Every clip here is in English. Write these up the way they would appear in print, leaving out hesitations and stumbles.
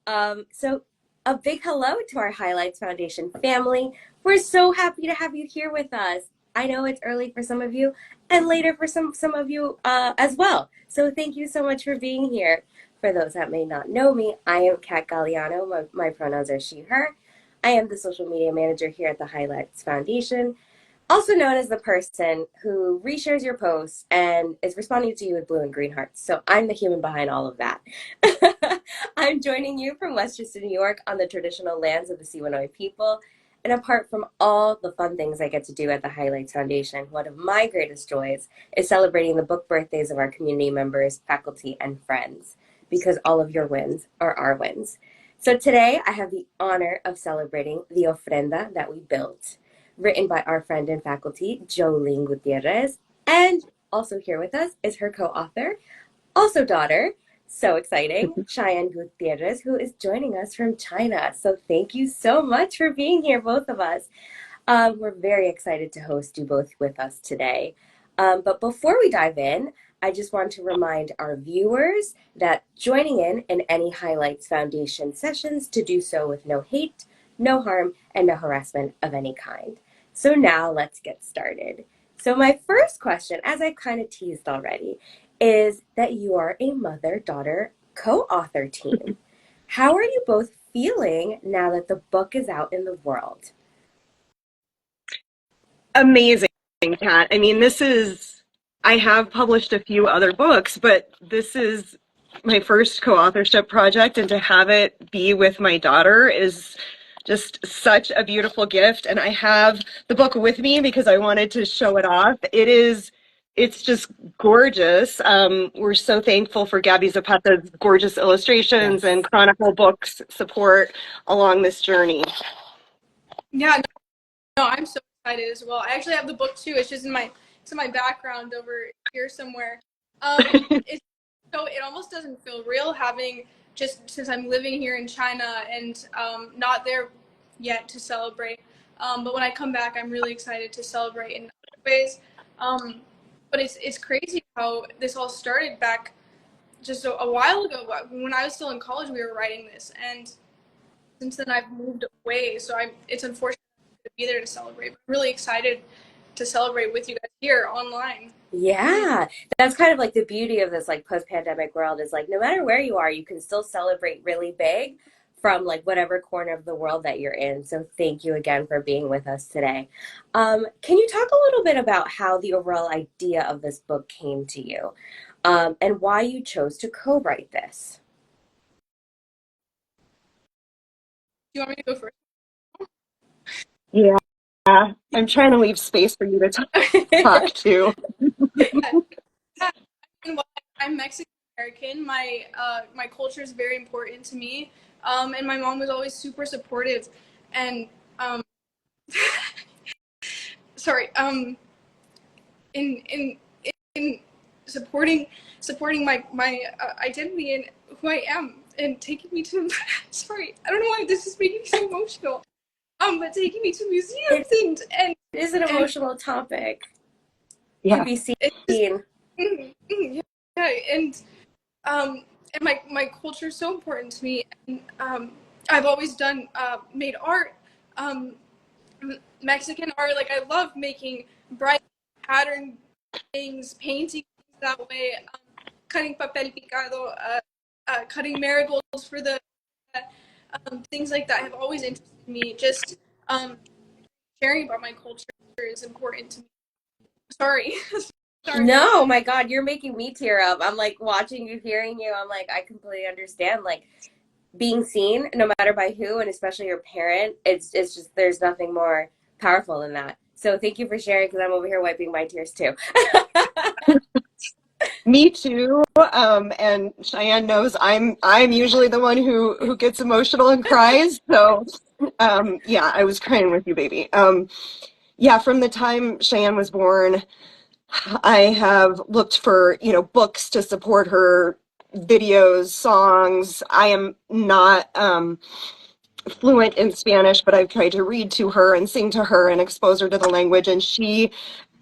So a big hello to our Highlights Foundation family. We're so happy to have you here with us. I know it's early for some of you and later for some of you as well. So thank you so much for being here. For those that may not know me, I am Kat Galliano. My pronouns are she, her. I am the social media manager here at the Highlights Foundation, also known as the person who reshares your posts and is responding to you with blue and green hearts. So I'm the human behind all of that. I'm joining you from Westchester, New York, on the traditional lands of the Siwanoy people. And apart from all the fun things I get to do at the Highlights Foundation, one of my greatest joys is celebrating the book birthdays of our community members, faculty, and friends, because all of your wins are our wins. So today I have the honor of celebrating the ofrenda that we built, written by our friend and faculty, Jolene Gutiérrez. And also here with us is her co-author, also daughter, so exciting, Shaian Gutiérrez, who is joining us from China. So thank you so much for being here, both of us. We're very excited to host you both with us today. But before we dive in, I just want to remind our viewers that joining in any Highlights Foundation sessions to do so with no hate, no harm, and no harassment of any kind. So now let's get started. So my first question, as I've kind of teased already, is that you are a mother-daughter co-author team. How are you both feeling now that the book is out in the world? Amazing, Kat. I mean, I have published a few other books, but this is my first co-authorship project, and to have it be with my daughter is just such a beautiful gift. And I have the book with me because I wanted to show it off. It's just gorgeous. We're so thankful for Gabby Zapata's gorgeous illustrations Yes. and Chronicle Books support along this journey. Yeah, no, I'm so excited as well. I actually have the book too. It's just in my background over here somewhere. It's so it almost doesn't feel real having just since I'm living here in China and not there yet to celebrate. But when I come back, I'm really excited to celebrate in other ways. Um, but it's crazy how this all started back just a while ago. When I was still in college, we were writing this, and since then I've moved away. So it's unfortunate to be there to celebrate. But I'm really excited to celebrate with you guys here online. Yeah, that's kind of like the beauty of this like post-pandemic world is like no matter where you are, you can still celebrate really big from like whatever corner of the world that you're in. So thank you again for being with us today. Can you talk a little bit about how the overall idea of this book came to you, and why you chose to co-write this? Do you want me to go first? Yeah, I'm trying to leave space for you to talk to. Yeah. Well, I'm Mexican American. My culture is very important to me, and my mom was always super supportive. And um, sorry, in in supporting my identity and who I am, and taking me to sorry, I don't know why this is making me so emotional. But taking me to museums It is an and emotional topic to Yeah. be it's just seen. yeah, and my culture is so important to me. And I've always done made art, um, Mexican art. Like I love making bright pattern things, painting things that way, cutting papel picado, cutting marigolds for the things like that have always interested me. Just um, sharing about my culture is important to me. Sorry, sorry. No, my God, you're making me tear up. I'm like watching you, hearing you. I'm like, I completely understand. Like being seen, no matter by who, and especially your parent, it's just there's nothing more powerful than that. So thank you for sharing because I'm over here wiping my tears too. Me too. And Cheyenne knows I'm usually the one who gets emotional and cries. So yeah, I was crying with you, baby. Yeah, from the time Cheyenne was born, I have looked for, books to support her videos, songs. I am not fluent in Spanish, but I've tried to read to her and sing to her and expose her to the language. And she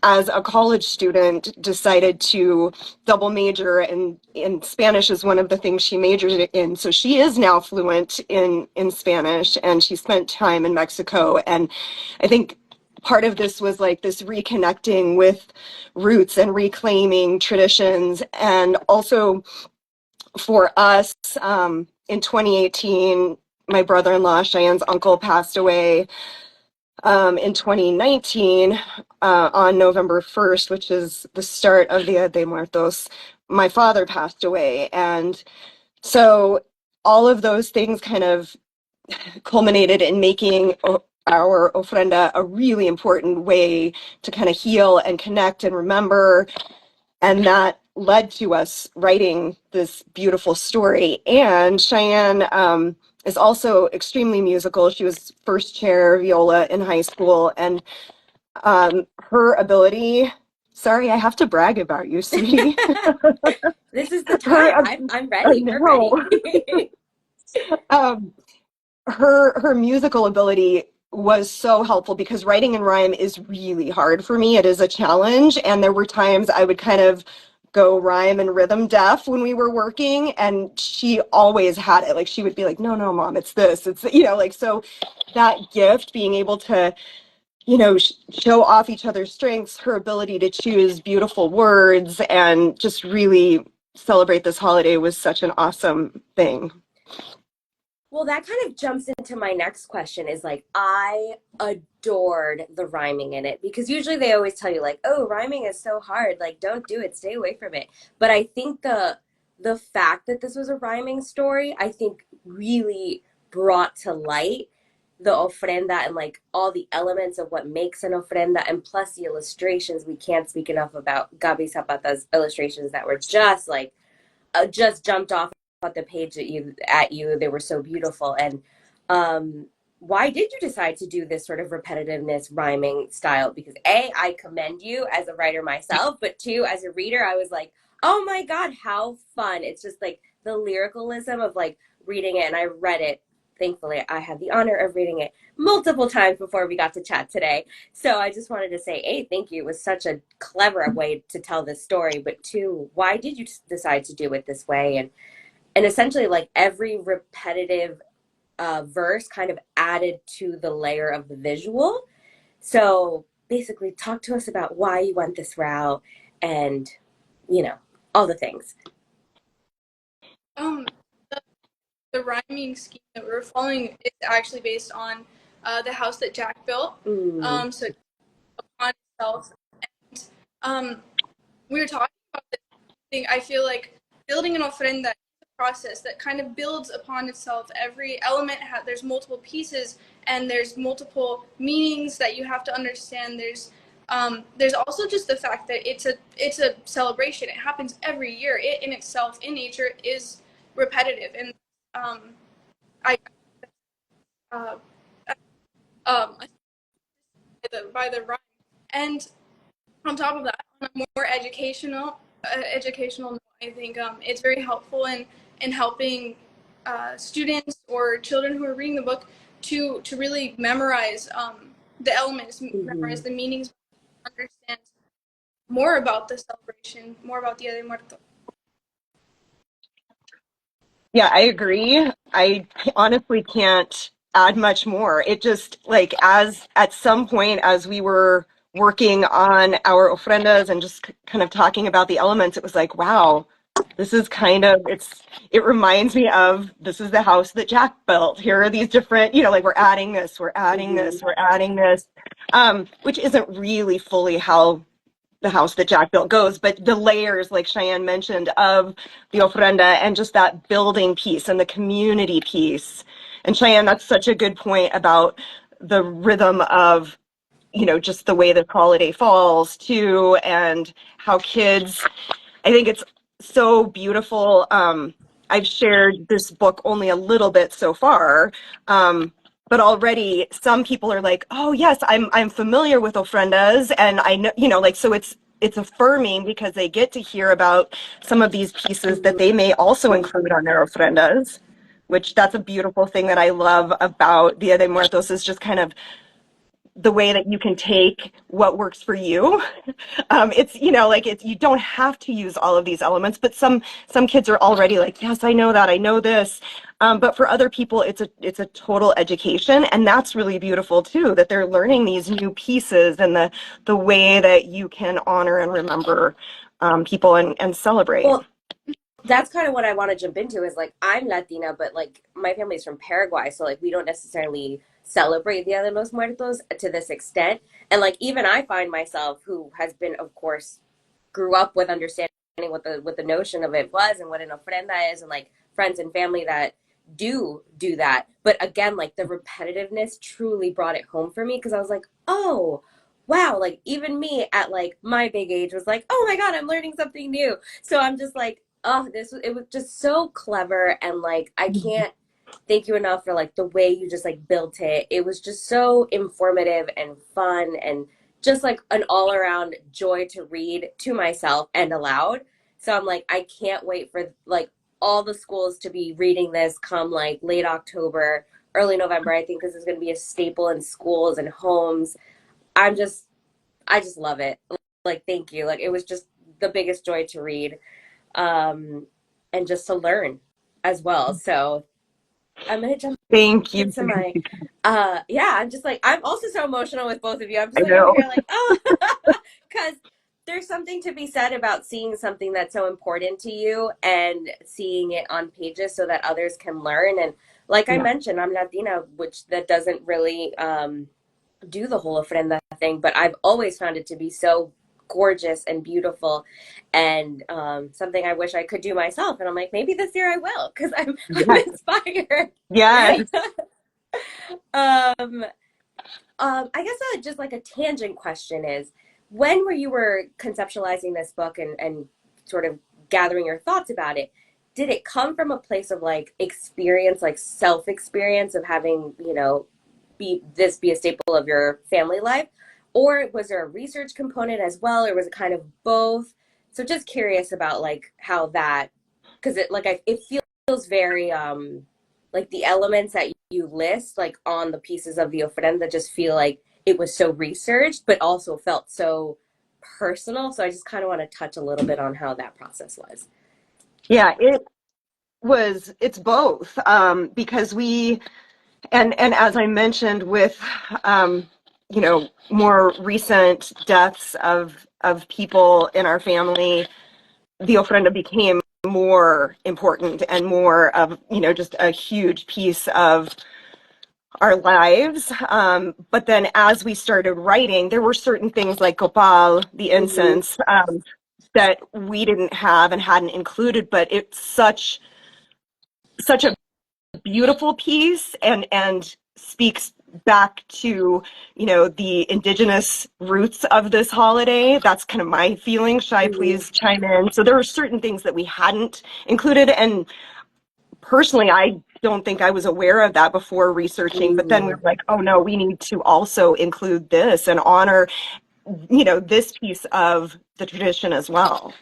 as a college student, decided to double major, and in Spanish is one of the things she majored in. So she is now fluent in Spanish, and she spent time in Mexico. And I think part of this was like this reconnecting with roots and reclaiming traditions. And also for us, in 2018, my brother-in-law, Cheyenne's uncle, passed away in 2019, on November 1st, which is the start of Dia de Muertos. My father passed away. And so all of those things kind of culminated in making our ofrenda a really important way to kind of heal and connect and remember. And that led to us writing this beautiful story. And Cheyenne is also extremely musical. She was first chair viola in high school, and her ability. Sorry, I have to brag about you, sweetie. This is the Her, time. I'm I ready. We're know. ready. um, her musical ability was so helpful because writing in rhyme is really hard for me. It is a challenge, and there were times I would kind of go rhyme and rhythm deaf when we were working, and she always had it. Like she would be like, "No, no, mom, it's this." It's like so that gift, being able to show off each other's strengths, her ability to choose beautiful words and just really celebrate this holiday was such an awesome thing. Well, that kind of jumps into my next question is like, I adored the rhyming in it because usually they always tell you like, oh, rhyming is so hard. Like, don't do it. Stay away from it. But I think the fact that this was a rhyming story, I think really brought to light the ofrenda and like all the elements of what makes an ofrenda, and plus the illustrations. We can't speak enough about Gabi Zapata's illustrations that were just like just jumped off at the page at you. They were so beautiful. And why did you decide to do this sort of repetitiveness rhyming style? Because A, I commend you as a writer myself, but two, as a reader, I was like, oh my god, how fun. It's just like the lyricalism of like reading it. And I read it, thankfully I had the honor of reading it multiple times before we got to chat today. So I just wanted to say, hey, thank you. It was such a clever way to tell this story. But two, why did you decide to do it this way? And essentially, like every repetitive verse kind of added to the layer of the visual. So basically, talk to us about why you went this route, and you know all the things. Um, the rhyming scheme that we were following is actually based on the house that Jack built. Mm. So upon itself, and we were talking about this thing. I feel like building an ofrenda is a process that kind of builds upon itself. Every element there's multiple pieces, and there's multiple meanings that you have to understand. There's also just the fact that it's a celebration. It happens every year. It in itself, in nature, is repetitive, and I uh, by the rhyme. And on top of that, on a more educational note, I think it's very helpful in helping students or children who are reading the book to really memorize the elements, Mm-hmm. memorize the meanings, understand more about the celebration, more about Dia de Muertos. Yeah, I agree. I honestly can't add much more. It just like as at some point as we were working on our ofrendas and just kind of talking about the elements, it was like, wow, this is kind of it reminds me of this is the house that Jack built. Here are these different, like we're adding this, we're adding Mm-hmm. this, we're adding this, which isn't really fully how the house that Jack built goes, but the layers, like Cheyenne mentioned, of the ofrenda and just that building piece and the community piece. And Cheyenne, that's such a good point about the rhythm of, just the way the holiday falls too, and how kids, I think it's so beautiful. I've shared this book only a little bit so far, but already some people are like, "Oh yes, I'm familiar with ofrendas," and I know, like so it's affirming because they get to hear about some of these pieces that they may also include on their ofrendas, which that's a beautiful thing that I love about Dia de Muertos is just kind of the way that you can take what works for you. It's, you know, like it's, you don't have to use all of these elements, but some kids are already like, yes, I know that, I know this. But for other people, it's a total education, and that's really beautiful too, that they're learning these new pieces and the way that you can honor and remember people and celebrate. Well, that's kind of what I want to jump into is like I'm Latina, but like my family's from Paraguay, so like we don't necessarily celebrate Dia de los Muertos to this extent. And like even I find myself who has been, of course, grew up with understanding what the notion of it was and what an ofrenda is, and like friends and family that do that. But again, like the repetitiveness truly brought it home for me because I was like, oh, wow, like even me at like my big age was like, oh my God, I'm learning something new. So I'm just like, oh, it was just so clever. And like, I can't thank you enough for like the way you just like built it. It was just so informative and fun and just like an all around joy to read to myself and aloud. So I'm like, I can't wait for like all the schools to be reading this come like late October, early November. I think this is going to be a staple in schools and homes. I'm just, I just love it. Like, thank you. Like, it was just the biggest joy to read, and just to learn as well. So I'm gonna jump Thank you. into my yeah, I'm just like I'm also so emotional with both of you. I'm just I like over know. here like, oh, because there's something to be said about seeing something that's so important to you and seeing it on pages so that others can learn. And like I Yeah. mentioned, I'm Latina, which that doesn't really do the whole ofrenda thing, but I've always found it to be so gorgeous and beautiful, and something I wish I could do myself. And I'm like, maybe this year I will because I'm Yes. inspired. Yes. um, I guess just like a tangent question is, when were you were conceptualizing this book and sort of gathering your thoughts about it, did it come from a place of like experience, like self experience of having, you know, be a staple of your family life? Or was there a research component as well, or was it kind of both? So just curious about like how that, because it like it feels very like the elements that you list like on the pieces of the ofrenda just feel like it was so researched but also felt so personal. So I just kind of want to touch a little bit on how that process was. Yeah, it's both. Because and as I mentioned with, you know, more recent deaths of people in our family, the ofrenda became more important and more of, you know, just a huge piece of our lives. But then as we started writing, there were certain things like copal, the Mm-hmm. incense, that we didn't have and hadn't included, but it's such a beautiful piece and speaks back to, you know, the indigenous roots of this holiday. That's kind of my feeling. Shai, Mm-hmm. please chime in. So there were certain things that we hadn't included, and personally I don't think I was aware of that before researching, but then we Mm-hmm. were like, oh no, we need to also include this and honor, you know, this piece of the tradition as well.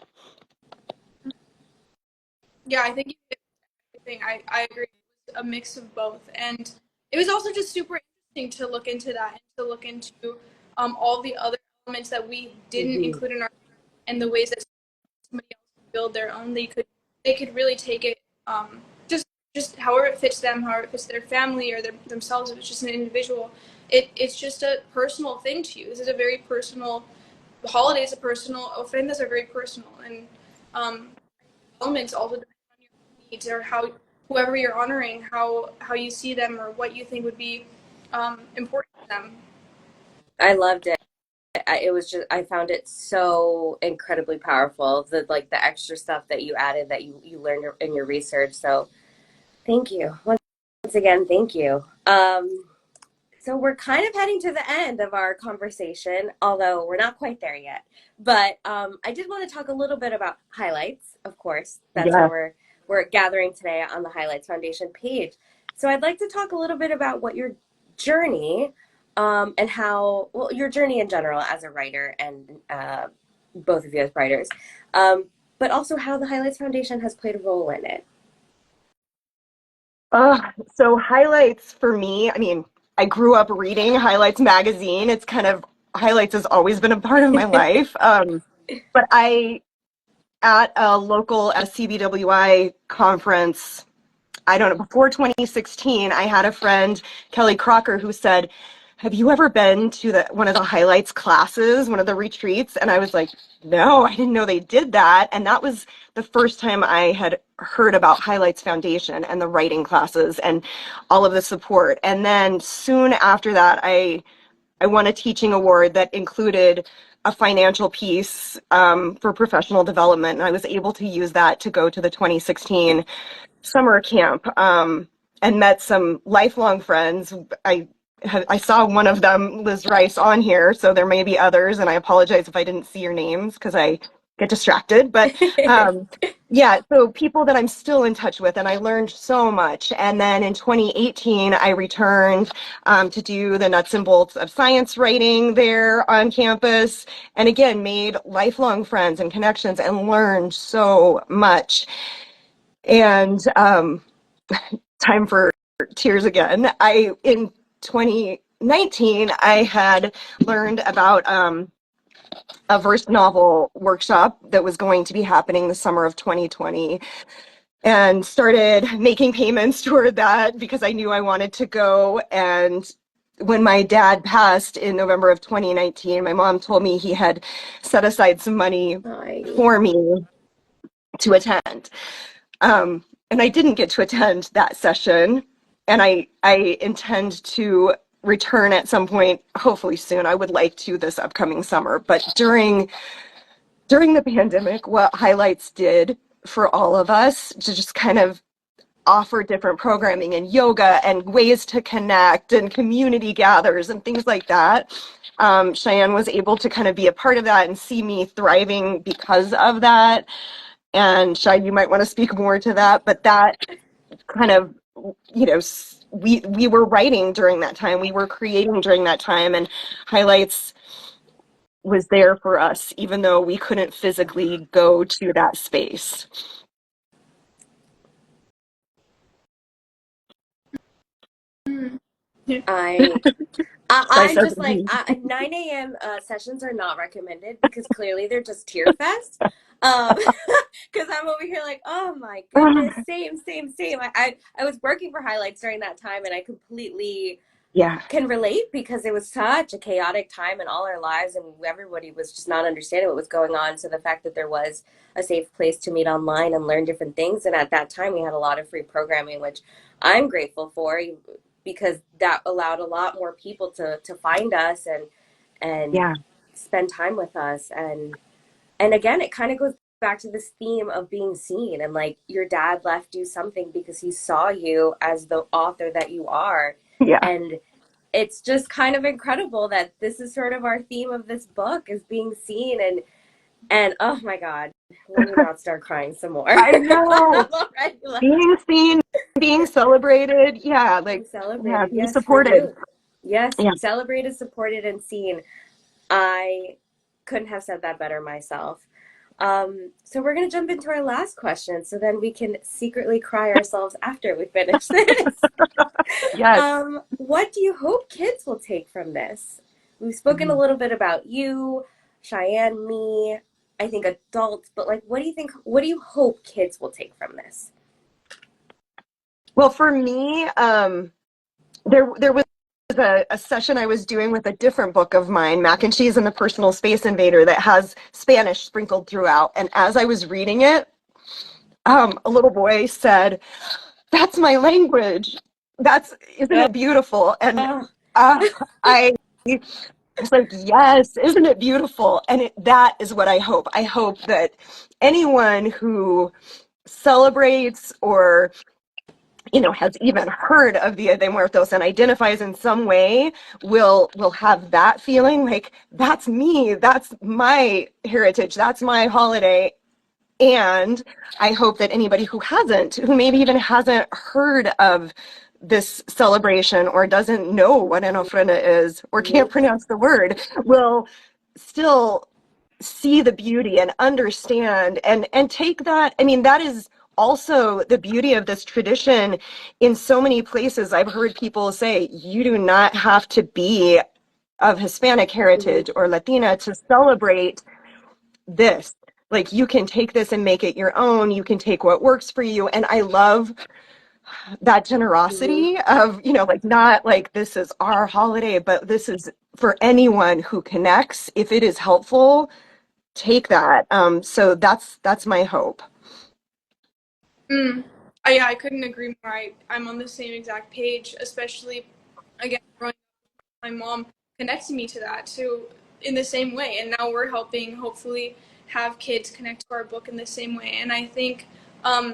Yeah, I think you did everything. I agree. It was a mix of both. And it was also just super interesting to look into that and to look into all the other elements that we didn't Mm-hmm. include in our and the ways that somebody else could build their own. They could really take it just however it fits them, however it fits their family or themselves. If it's just an individual, it's just a personal thing to you. This is a very personal. The holidays are personal. Ofrendas are very personal, and um, elements also depend on your needs or how whoever you're honoring, how you see them or what you think would be important to them. I loved it. It was just I found it so incredibly powerful, the like the extra stuff that you added that you learned in your research. So thank you once again. Thank you. So we're kind of heading to the end of our conversation, although we're not quite there yet. But I did want to talk a little bit about highlights. Of course, that's why Yeah. we're gathering today on the Highlights Foundation page. So I'd like to talk a little bit about what your journey, and how well your journey in general as a writer and both of you as writers, but also how the Highlights Foundation has played a role in it. Uh, so highlights for me, I mean, I grew up reading Highlights magazine. It's kind of Highlights has always been a part of my life. But at a local SCBWI conference, I don't know, before 2016, I had a friend, Kelly Crocker, who said, have you ever been to one of the Highlights classes, one of the retreats? And I was like, no, I didn't know they did that. And that was the first time I had heard about Highlights Foundation and the writing classes and all of the support. And then soon after that, I won a teaching award that included a financial piece for professional development. And I was able to use that to go to the 2016 summer camp and met some lifelong friends. I saw one of them, Liz Rice, on here, so there may be others, and I apologize if I didn't see your names because I get distracted. But yeah, so people that I'm still in touch with, and I learned so much. And then in 2018, I returned to do the nuts and bolts of science writing there on campus, and again, made lifelong friends and connections and learned so much. And time for tears again. In 2019, I had learned about a verse novel workshop that was going to be happening the summer of 2020, and started making payments toward that because I knew I wanted to go. And when my dad passed in November of 2019, my mom told me he had set aside some money for me to attend. And I didn't get to attend that session, and I intend to return at some point, hopefully soon. I would like to this upcoming summer. But during the pandemic, what Highlights did for all of us to just kind of offer different programming and yoga and ways to connect and community gathers and things like that. Cheyenne was able to kind of be a part of that and see me thriving because of that. And Shai, you might want to speak more to that, but that kind of, we were writing during that time, we were creating during that time, and Highlights was there for us, even though we couldn't physically go to that space. I'm just like 9 a.m. Sessions are not recommended because clearly they're just tear fest. Because I'm over here like, oh my goodness, same. I was working for Highlights during that time, and I completely can relate because it was such a chaotic time in all our lives, and everybody was just not understanding what was going on. So the fact that there was a safe place to meet online and learn different things, and at that time we had a lot of free programming, which I'm grateful for, because that allowed a lot more people to find us and spend time with us. And again, it kind of goes back to this theme of being seen, and like your dad left you something because he saw you as the author that you are. And it's just kind of incredible that this is sort of our theme of this book, is being seen. And oh my God, let me not start crying some more. I know. Being seen, being celebrated. Yeah, like, being celebrated. being Yes, supported. Yes, celebrated, supported, and seen. I couldn't have said that better myself. So we're going to jump into our last question, so then we can secretly cry ourselves after we finish this. What do you hope kids will take from this? We've spoken a little bit about you, Cheyenne, me, I think adults, but like, what do you hope kids will take from this? Well, for me, there was a session I was doing with a different book of mine, Mac and Cheese and the Personal Space Invader, that has Spanish sprinkled throughout. And as I was reading it, a little boy said, "That's my language. Isn't it beautiful?" And I was like, yes, isn't it beautiful? And that is what I hope. I hope that anyone who celebrates or has even heard of Dia de Muertos and identifies in some way will have that feeling like, that's me, that's my heritage, that's my holiday. And I hope that anybody who maybe even hasn't heard of this celebration or doesn't know what an ofrenda is or can't pronounce the word, will still see the beauty and understand and take that. I mean, that is also the beauty of this tradition. In so many places, I've heard people say, you do not have to be of Hispanic heritage or Latina to celebrate this. Like, you can take this and make it your own. You can take what works for you. And I love that generosity of, like, not like this is our holiday, but this is for anyone who connects. If it is helpful, take that. So that's my hope. Yeah, I couldn't agree more. I'm on the same exact page, especially, again, growing up, my mom connected me to that too in the same way. And now we're helping, hopefully, have kids connect to our book in the same way. And I think I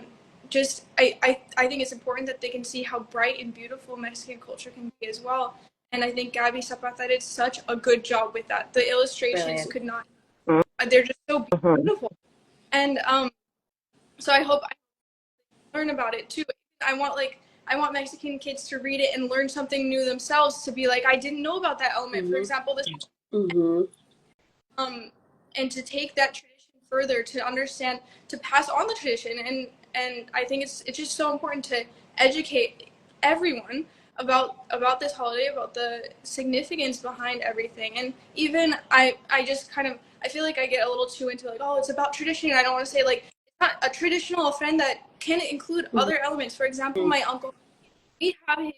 think it's important that they can see how bright and beautiful Mexican culture can be as well. And I think Gabby Zapata did such a good job with that. The illustrations could not, they're just so beautiful. And so I hope learn about it too. I want Mexican kids to read it and learn something new themselves, to be like, I didn't know about that element. For example, this and to take that tradition further, to understand, to pass on the tradition. And I think it's just so important to educate everyone about this holiday, about the significance behind everything. And even I just kind of, I feel like I get a little too into like, oh, it's about tradition. I don't want to say like, it's not a traditional ofrenda that can include other elements. For example, my uncle, we have his,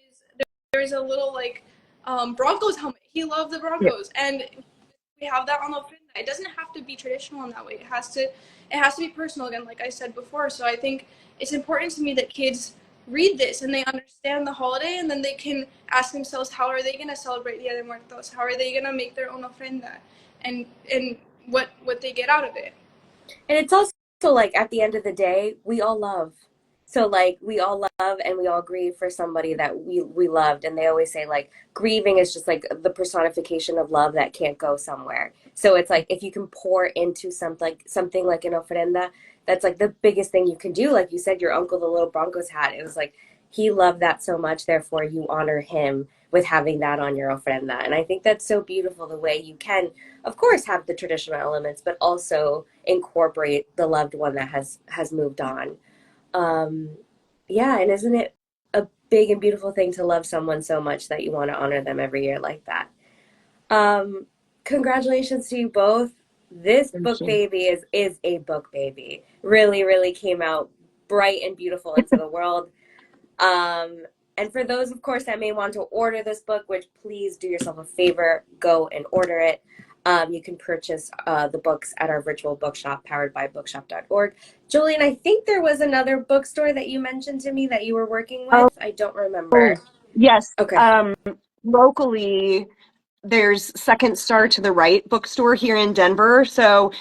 there's a little like Broncos helmet. He loved the Broncos, and we have that on the ofrenda. It doesn't have to be traditional in that way. It has to be personal, again, like I said before. So I think it's important to me that kids read this and they understand the holiday, and then they can ask themselves, how are they going to celebrate Dia de Muertos? How are they going to make their own ofrenda? And what they get out of it. And it's also like, at the end of the day, we all love. So like, we all love and we all grieve for somebody that we loved. And they always say like, grieving is just like the personification of love that can't go somewhere. So it's like, if you can pour into something like an ofrenda, that's like the biggest thing you can do. Like you said, your uncle, the little Broncos hat, it was like, he loved that so much, therefore you honor him with having that on your ofrenda. And I think that's so beautiful, the way you can, of course, have the traditional elements, but also incorporate the loved one that has moved on. Um, yeah, and isn't it a big and beautiful thing to love someone so much that you want to honor them every year like that? Um, Congratulations to you both. This Thank book you. baby is a book baby. Really, really came out bright and beautiful into the world. And for those, of course, that may want to order this book, which please do yourself a favor, go and order it. You can purchase the books at our virtual bookshop powered by bookshop.org. Jolene, I think there was another bookstore that you mentioned to me that you were working with. I don't remember. Yes. Okay. Locally, there's Second Star to the Right bookstore here in Denver. So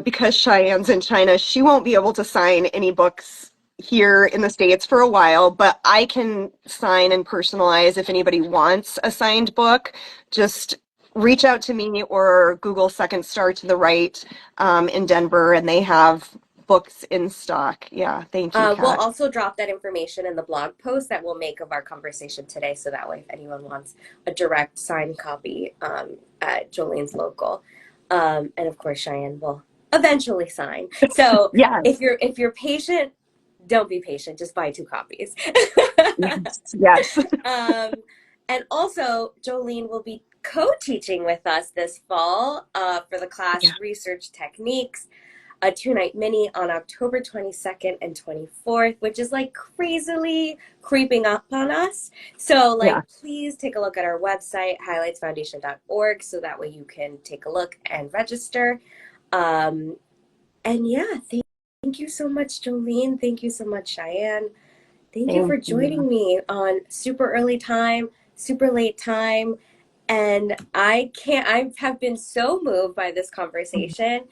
because Cheyenne's in China, she won't be able to sign any books here in the States for a while, but I can sign and personalize if anybody wants a signed book. Just reach out to me or Google Second Star to the Right in Denver, and they have books in stock. Yeah, thank you, We'll Kat. also drop that information in the blog post that we'll make of our conversation today, so that way if anyone wants a direct signed copy at Jolene's local. And of course, Cheyenne will eventually sign. So Yes. if you're patient, don't be patient. Just buy 2 copies. Yes. Yes. And also, Jolene will be co-teaching with us this fall for the class Yeah. Research Techniques, a 2-night mini on October 22nd and 24th, which is like crazily creeping up on us. So like, please take a look at our website, highlightsfoundation.org, so that way you can take a look and register. And yeah, thank you so much, Jolene. Thank you so much, Cheyenne. Thank you for joining me on super early time, super late time. And I have been so moved by this conversation.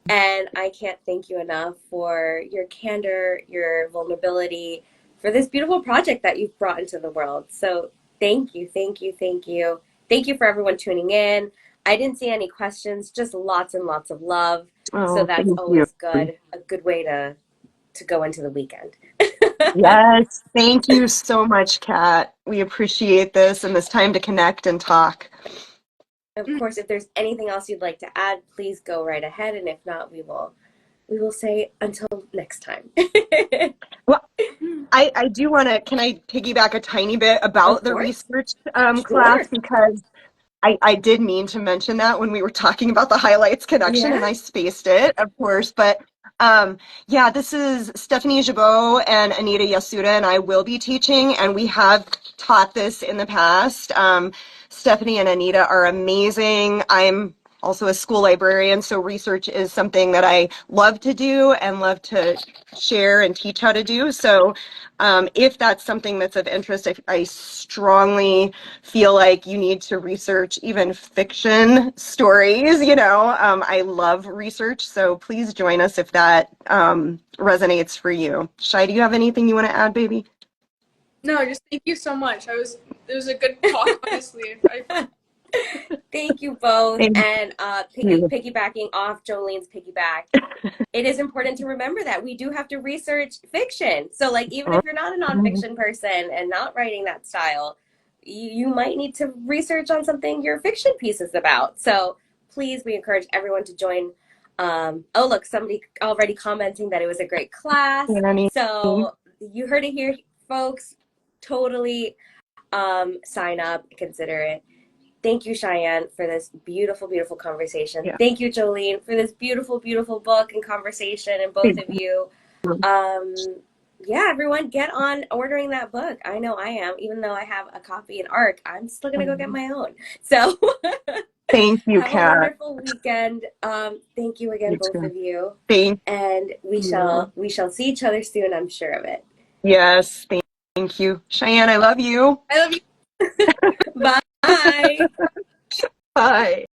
And I can't thank you enough for your candor, your vulnerability, for this beautiful project that you've brought into the world. So thank you, thank you, thank you. Thank you for everyone tuning in. I didn't see any questions, just lots and lots of love. So that's always good, a good way to go into the weekend. Yes, thank you so much, Kat. We appreciate this and this time to connect and talk. Of course, if there's anything else you'd like to add, please go right ahead. And if not, we we will say until next time. Well, I do want to, can I piggyback a tiny bit Of about the course. research class? Sure. Because I did mean to mention that when we were talking about the highlights connection, Yeah. and I spaced it, of course. But yeah, this is Stephanie Jabot and Anita Yasuda, and I will be teaching, and we have taught this in the past. Stephanie and Anita are amazing. I'm also a school librarian, so research is something that I love to do and love to share and teach how to do. So if that's something that's of interest, I strongly feel like you need to research even fiction stories. I love research, so please join us if that resonates for you. Shai, do you have anything you want to add, baby? No, just thank you so much. It was a good talk, honestly. Thank you both. Thank And you. piggybacking off Jolene's piggyback, it is important to remember that we do have to research fiction. So, like, even if you're not a nonfiction person and not writing that style, you might need to research on something your fiction piece is about. So, please, we encourage everyone to join. Oh, look, somebody already commenting that it was a great class. Annie. So, you heard it here, folks. Totally sign up, consider it. Thank you, Cheyenne, for this beautiful, beautiful conversation. Yeah. Thank you, Jolene, for this beautiful, beautiful book and conversation, and both of you. Yeah, everyone, get on ordering that book. I know I am. Even though I have a copy in ARC, I'm still going to go get my own. So Thank you, have a Kat. wonderful weekend. Thank you again, both of you. Thank And we shall see each other soon, I'm sure of it. Yes, thank you. Cheyenne, I love you. I love you. Bye. Bye.